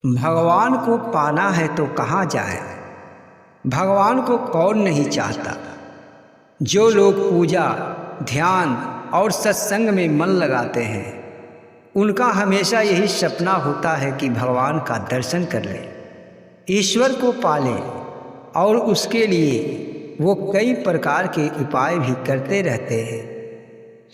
भगवान को पाना है तो कहाँ जाए। भगवान को कौन नहीं चाहता। जो लोग पूजा, ध्यान और सत्संग में मन लगाते हैं, उनका हमेशा यही सपना होता है कि भगवान का दर्शन कर लें, ईश्वर को पालें। और उसके लिए वो कई प्रकार के उपाय भी करते रहते हैं।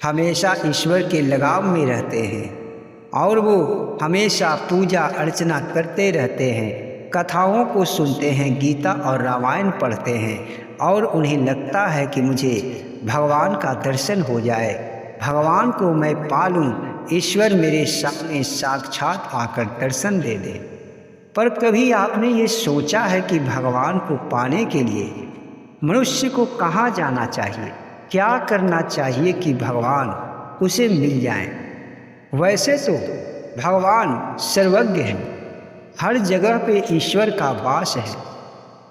हमेशा ईश्वर के लगाव में रहते हैं और वो हमेशा पूजा अर्चना करते रहते हैं, कथाओं को सुनते हैं, गीता और रामायण पढ़ते हैं और उन्हें लगता है कि मुझे भगवान का दर्शन हो जाए, भगवान को मैं पालूं, ईश्वर मेरे सामने साक्षात आकर दर्शन दे दे। पर कभी आपने ये सोचा है कि भगवान को पाने के लिए मनुष्य को कहाँ जाना चाहिए, क्या करना चाहिए कि भगवान उसे मिल जाएं? वैसे तो भगवान सर्वज्ञ है, हर जगह पे ईश्वर का वास है।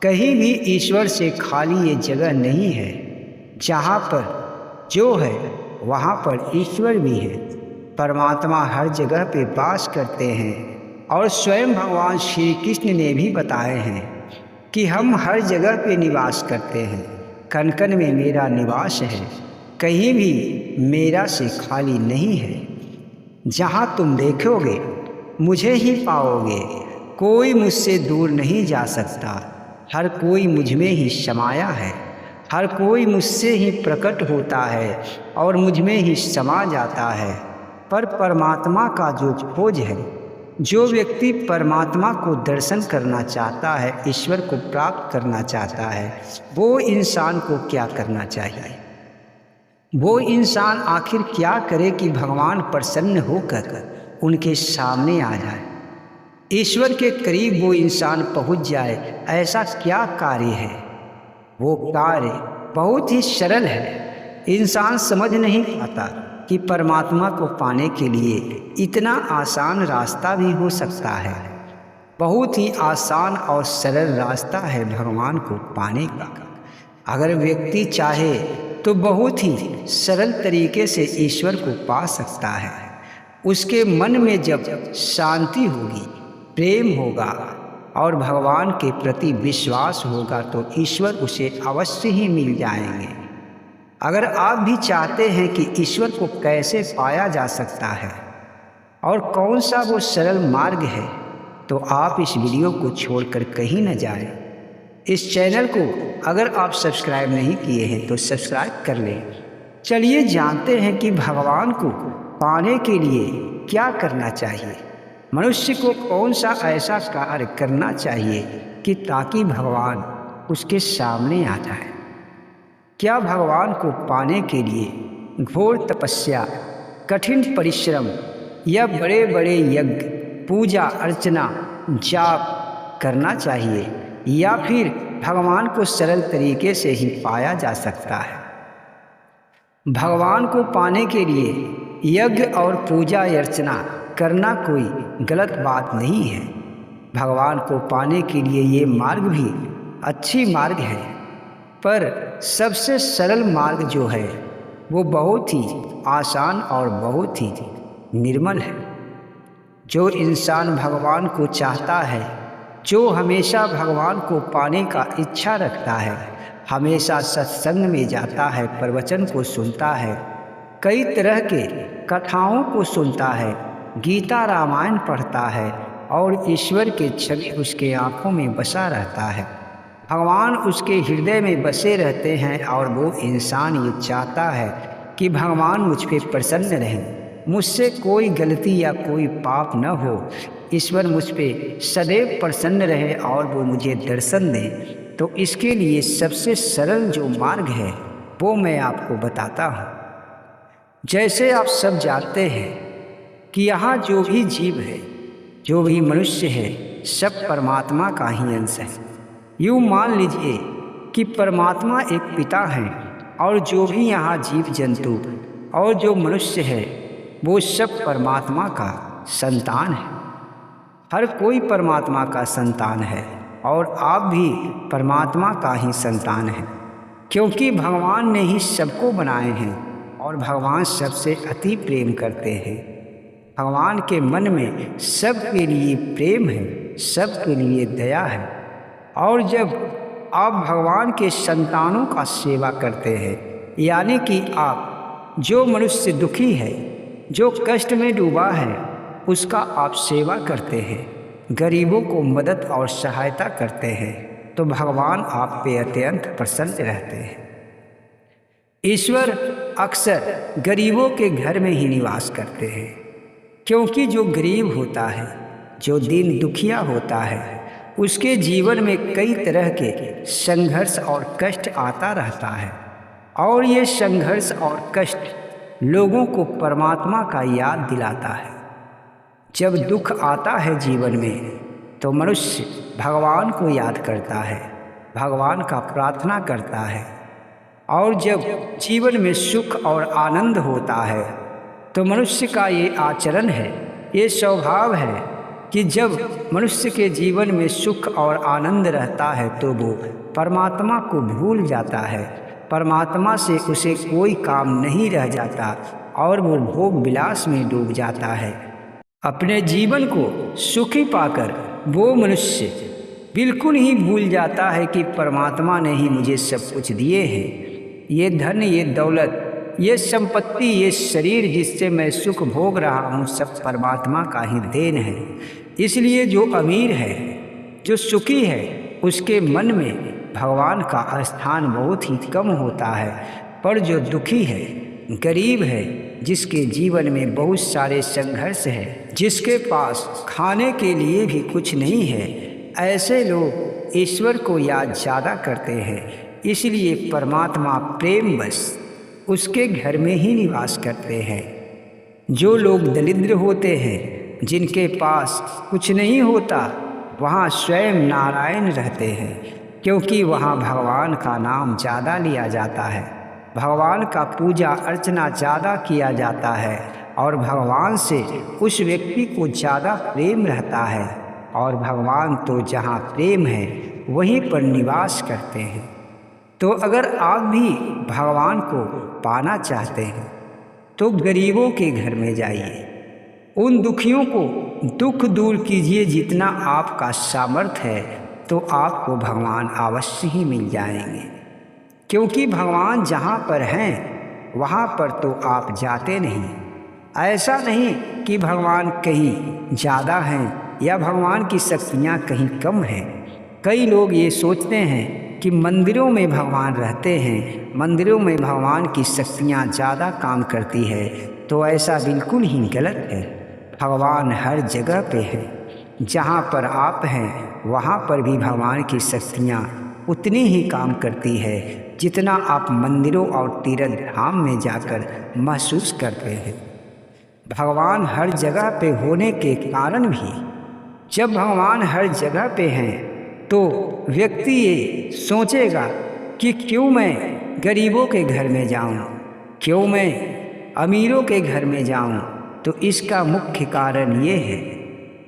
कहीं भी ईश्वर से खाली ये जगह नहीं है। जहाँ पर जो है वहाँ पर ईश्वर भी है। परमात्मा हर जगह पे वास करते हैं और स्वयं भगवान श्री कृष्ण ने भी बताए हैं कि हम हर जगह पे निवास करते हैं। कण कण में मेरा निवास है, कहीं भी मेरा से खाली नहीं है। जहाँ तुम देखोगे मुझे ही पाओगे, कोई मुझसे दूर नहीं जा सकता। हर कोई मुझ में ही समाया है, हर कोई मुझसे ही प्रकट होता है और मुझ में ही समा जाता है। पर परमात्मा का जो खोज है, जो व्यक्ति परमात्मा को दर्शन करना चाहता है, ईश्वर को प्राप्त करना चाहता है, वो इंसान को क्या करना चाहिए? वो इंसान आखिर क्या करे कि भगवान प्रसन्न होकर उनके सामने आ जाए, ईश्वर के करीब वो इंसान पहुंच जाए? ऐसा क्या कार्य है? वो कार्य बहुत ही सरल है। इंसान समझ नहीं पाता कि परमात्मा को पाने के लिए इतना आसान रास्ता भी हो सकता है। बहुत ही आसान और सरल रास्ता है भगवान को पाने का। अगर व्यक्ति चाहे तो बहुत ही सरल तरीके से ईश्वर को पा सकता है। उसके मन में जब शांति होगी, प्रेम होगा और भगवान के प्रति विश्वास होगा तो ईश्वर उसे अवश्य ही मिल जाएंगे। अगर आप भी चाहते हैं कि ईश्वर को कैसे पाया जा सकता है और कौन सा वो सरल मार्ग है, तो आप इस वीडियो को छोड़कर कहीं न जाएं। इस चैनल को अगर आप सब्सक्राइब नहीं किए हैं तो सब्सक्राइब कर लें। चलिए जानते हैं कि भगवान को पाने के लिए क्या करना चाहिए। मनुष्य को कौन सा ऐसा कार्य करना चाहिए कि ताकि भगवान उसके सामने आ जाए। क्या भगवान को पाने के लिए घोर तपस्या, कठिन परिश्रम या बड़े बड़े यज्ञ, पूजा अर्चना, जाप करना चाहिए, या फिर भगवान को सरल तरीके से ही पाया जा सकता है? भगवान को पाने के लिए यज्ञ और पूजा अर्चना करना कोई गलत बात नहीं है। भगवान को पाने के लिए ये मार्ग भी अच्छी मार्ग है, पर सबसे सरल मार्ग जो है वो बहुत ही आसान और बहुत ही निर्मल है। जो इंसान भगवान को चाहता है, जो हमेशा भगवान को पाने का इच्छा रखता है, हमेशा सत्संग में जाता है, प्रवचन को सुनता है, कई तरह के कथाओं को सुनता है, गीता रामायण पढ़ता है और ईश्वर के छवि उसके आँखों में बसा रहता है, भगवान उसके हृदय में बसे रहते हैं और वो इंसान ये चाहता है कि भगवान मुझ पे प्रसन्न रहें, मुझसे कोई गलती या कोई पाप न हो, ईश्वर मुझ पे सदैव प्रसन्न रहे और वो मुझे दर्शन दे। तो इसके लिए सबसे सरल जो मार्ग है वो मैं आपको बताता हूँ। जैसे आप सब जानते हैं कि यहाँ जो भी जीव है, जो भी मनुष्य है, सब परमात्मा का ही अंश है। यूँ मान लीजिए कि परमात्मा एक पिता हैं और जो भी यहाँ जीव जंतु और जो मनुष्य है वो सब परमात्मा का संतान है। हर कोई परमात्मा का संतान है और आप भी परमात्मा का ही संतान हैं, क्योंकि भगवान ने ही सबको बनाए हैं और भगवान सबसे अति प्रेम करते हैं। भगवान के मन में सबके लिए प्रेम है। सबके लिए दया है। और जब आप भगवान के संतानों का सेवा करते हैं, यानी कि आप जो मनुष्य दुखी है, जो कष्ट में डूबा है, उसका आप सेवा करते हैं, गरीबों को मदद और सहायता करते हैं, तो भगवान आप पे अत्यंत प्रसन्न रहते हैं। ईश्वर अक्सर गरीबों के घर में ही निवास करते हैं, क्योंकि जो गरीब होता है, जो दीन दुखिया होता है, उसके जीवन में कई तरह के संघर्ष और कष्ट आता रहता है। और ये संघर्ष और कष्ट लोगों को परमात्मा का याद दिलाता है। जब दुख आता है जीवन में, तो मनुष्य भगवान को याद करता है, भगवान का प्रार्थना करता है। और जब जीवन में सुख और आनंद होता है, तो मनुष्य का ये आचरण है, ये स्वभाव है कि जब मनुष्य के जीवन में सुख और आनंद रहता है, तो वो परमात्मा को भूल जाता है, परमात्मा से उसे कोई काम नहीं रह जाता और वो भोग विलास में डूब जाता है। अपने जीवन को सुखी पाकर वो मनुष्य बिल्कुल ही भूल जाता है कि परमात्मा ने ही मुझे सब कुछ दिए हैं। ये धन, ये दौलत, ये संपत्ति, ये शरीर जिससे मैं सुख भोग रहा हूँ, सब परमात्मा का ही देन है। इसलिए जो अमीर है, जो सुखी है, उसके मन में भगवान का स्थान बहुत ही कम होता है। पर जो दुखी है, गरीब है, जिसके जीवन में बहुत सारे संघर्ष है, जिसके पास खाने के लिए भी कुछ नहीं है, ऐसे लोग ईश्वर को याद ज़्यादा करते हैं। इसलिए परमात्मा प्रेम बस उसके घर में ही निवास करते हैं। जो लोग दरिद्र होते हैं, जिनके पास कुछ नहीं होता, वहाँ स्वयं नारायण रहते हैं, क्योंकि वहाँ भगवान का नाम ज़्यादा लिया जाता है, भगवान का पूजा अर्चना ज़्यादा किया जाता है और भगवान से उस व्यक्ति को ज़्यादा प्रेम रहता है। और भगवान तो जहाँ प्रेम है वहीं पर निवास करते हैं। तो अगर आप भी भगवान को पाना चाहते हैं, तो गरीबों के घर में जाइए, उन दुखियों को दुख दूर कीजिए जितना आपका सामर्थ्य है, तो आपको भगवान अवश्य ही मिल जाएंगे। क्योंकि भगवान जहाँ पर हैं वहाँ पर तो आप जाते नहीं। ऐसा नहीं कि भगवान कहीं ज़्यादा हैं या भगवान की शक्तियाँ कहीं कम हैं। कई लोग ये सोचते हैं कि मंदिरों में भगवान रहते हैं, मंदिरों में भगवान की शक्तियाँ ज़्यादा काम करती है, तो ऐसा बिल्कुल ही गलत है। भगवान हर जगह पे है। जहाँ पर आप हैं वहाँ पर भी भगवान की शक्तियाँ उतनी ही काम करती है जितना आप मंदिरों और तीर्थ धाम में जाकर महसूस करते हैं। भगवान हर जगह पे होने के कारण भी, जब भगवान हर जगह पे हैं, तो व्यक्ति ये सोचेगा कि क्यों मैं गरीबों के घर में जाऊं, क्यों मैं अमीरों के घर में जाऊं। तो इसका मुख्य कारण ये है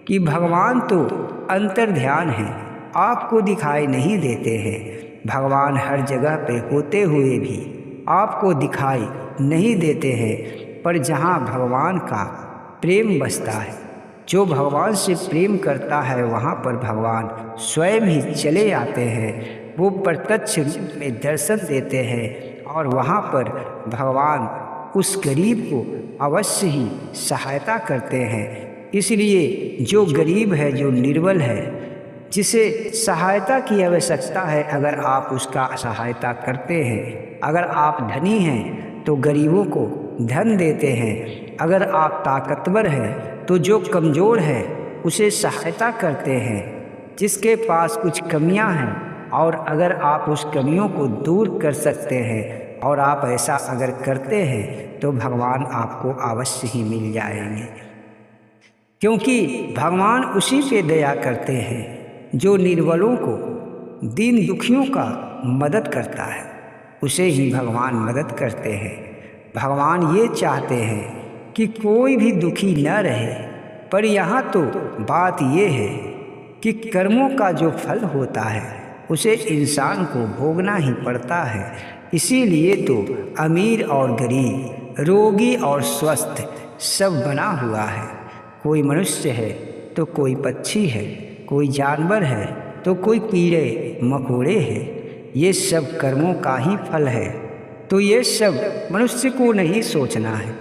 कि भगवान तो अंतर्ध्यान है, आपको दिखाई नहीं देते हैं। भगवान हर जगह पे होते हुए भी आपको दिखाई नहीं देते हैं। पर जहाँ भगवान का प्रेम बसता है, जो भगवान से प्रेम करता है, वहाँ पर भगवान स्वयं ही चले आते हैं। वो प्रत्यक्ष रूप में दर्शन देते हैं और वहाँ पर भगवान उस गरीब को अवश्य ही सहायता करते हैं। इसलिए जो गरीब है, जो निर्बल है, जिसे सहायता की आवश्यकता है, अगर आप उसका सहायता करते हैं, अगर आप धनी हैं तो गरीबों को धन देते हैं, अगर आप ताकतवर हैं तो जो कमज़ोर है उसे सहायता करते हैं, जिसके पास कुछ कमियां हैं, और अगर आप उस कमियों को दूर कर सकते हैं और आप ऐसा अगर करते हैं तो भगवान आपको अवश्य ही मिल जाएंगे। क्योंकि भगवान उसी पे दया करते हैं जो निर्बलों को, दीन दुखियों का मदद करता है, उसे ही भगवान मदद करते हैं। भगवान ये चाहते हैं कि कोई भी दुखी न रहे। पर यहाँ तो बात ये है कि कर्मों का जो फल होता है उसे इंसान को भोगना ही पड़ता है। इसीलिए तो अमीर और गरीब, रोगी और स्वस्थ सब बना हुआ है। कोई मनुष्य है तो कोई पक्षी है, कोई जानवर है तो कोई कीड़े मकोड़े हैं। ये सब कर्मों का ही फल है। तो ये सब मनुष्य को नहीं सोचना है।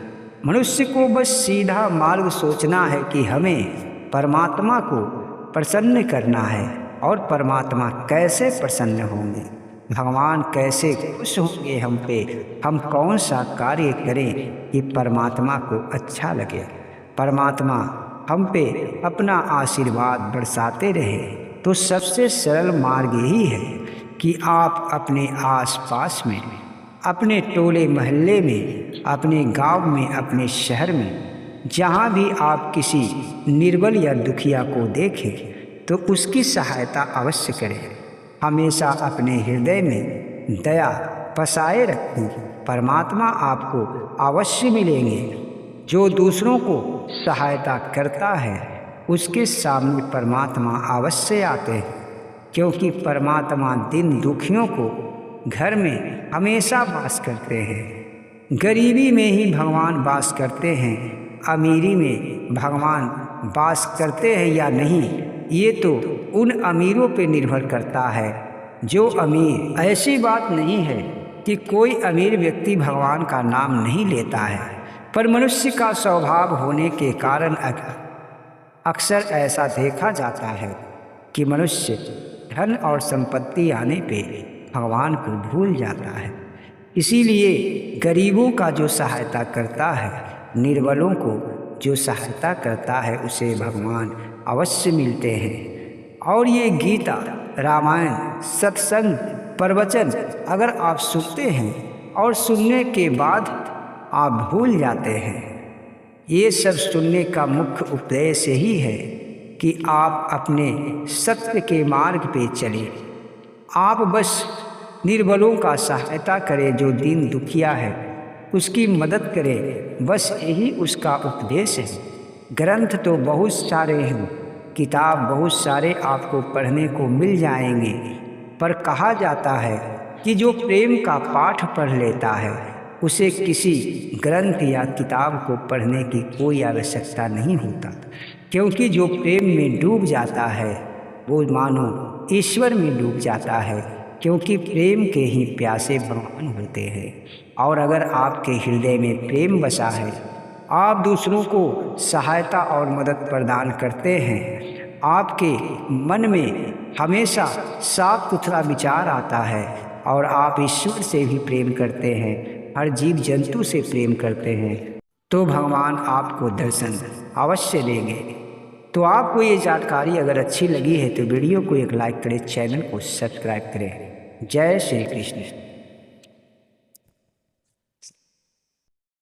मनुष्य को बस सीधा मार्ग सोचना है कि हमें परमात्मा को प्रसन्न करना है। और परमात्मा कैसे प्रसन्न होंगे, भगवान कैसे खुश होंगे हम पे, हम कौन सा कार्य करें कि परमात्मा को अच्छा लगे, परमात्मा हम पे अपना आशीर्वाद बरसाते रहे। तो सबसे सरल मार्ग यही है कि आप अपने आसपास में, अपने टोले मोहल्ले में, अपने गांव में, अपने शहर में, जहां भी आप किसी निर्बल या दुखिया को देखें तो उसकी सहायता अवश्य करें। हमेशा अपने हृदय में दया बसाए रखें। परमात्मा आपको अवश्य मिलेंगे। जो दूसरों को सहायता करता है उसके सामने परमात्मा अवश्य आते हैं, क्योंकि परमात्मा दिन दुखियों को घर में हमेशा वास करते हैं। गरीबी में ही भगवान वास करते हैं, अमीरी में भगवान वास करते हैं या नहीं, ये तो उन अमीरों पे निर्भर करता है जो अमीर। ऐसी बात नहीं है कि कोई अमीर व्यक्ति भगवान का नाम नहीं लेता है, पर मनुष्य का स्वभाव होने के कारण अक्सर ऐसा देखा जाता है कि मनुष्य धन और संपत्ति आने पे भगवान को भूल जाता है। इसीलिए गरीबों का जो सहायता करता है, निर्बलों को जो सहायता करता है, उसे भगवान अवश्य मिलते हैं। और ये गीता, रामायण, सत्संग, प्रवचन अगर आप सुनते हैं और सुनने के बाद आप भूल जाते हैं, ये सब सुनने का मुख्य उद्देश्य यही है कि आप अपने सत्य के मार्ग पे चलें। आप बस निर्बलों का सहायता करें, जो दीन दुखिया है उसकी मदद करें, बस यही उसका उपदेश है। ग्रंथ तो बहुत सारे हैं, किताब बहुत सारे आपको पढ़ने को मिल जाएंगे, पर कहा जाता है कि जो प्रेम का पाठ पढ़ लेता है उसे किसी ग्रंथ या किताब को पढ़ने की कोई आवश्यकता नहीं होता, क्योंकि जो प्रेम में डूब जाता है वो मानो ईश्वर में डूब जाता है, क्योंकि प्रेम के ही प्यासे भगवान होते हैं। और अगर आपके हृदय में प्रेम बसा है, आप दूसरों को सहायता और मदद प्रदान करते हैं, आपके मन में हमेशा साफ सुथरा विचार आता है और आप ईश्वर से भी प्रेम करते हैं, हर जीव जंतु से प्रेम करते हैं, तो भगवान आपको दर्शन अवश्य देंगे। तो आपको ये जानकारी अगर अच्छी लगी है तो वीडियो को एक लाइक करें, चैनल को सब्सक्राइब करें। जय श्री कृष्ण।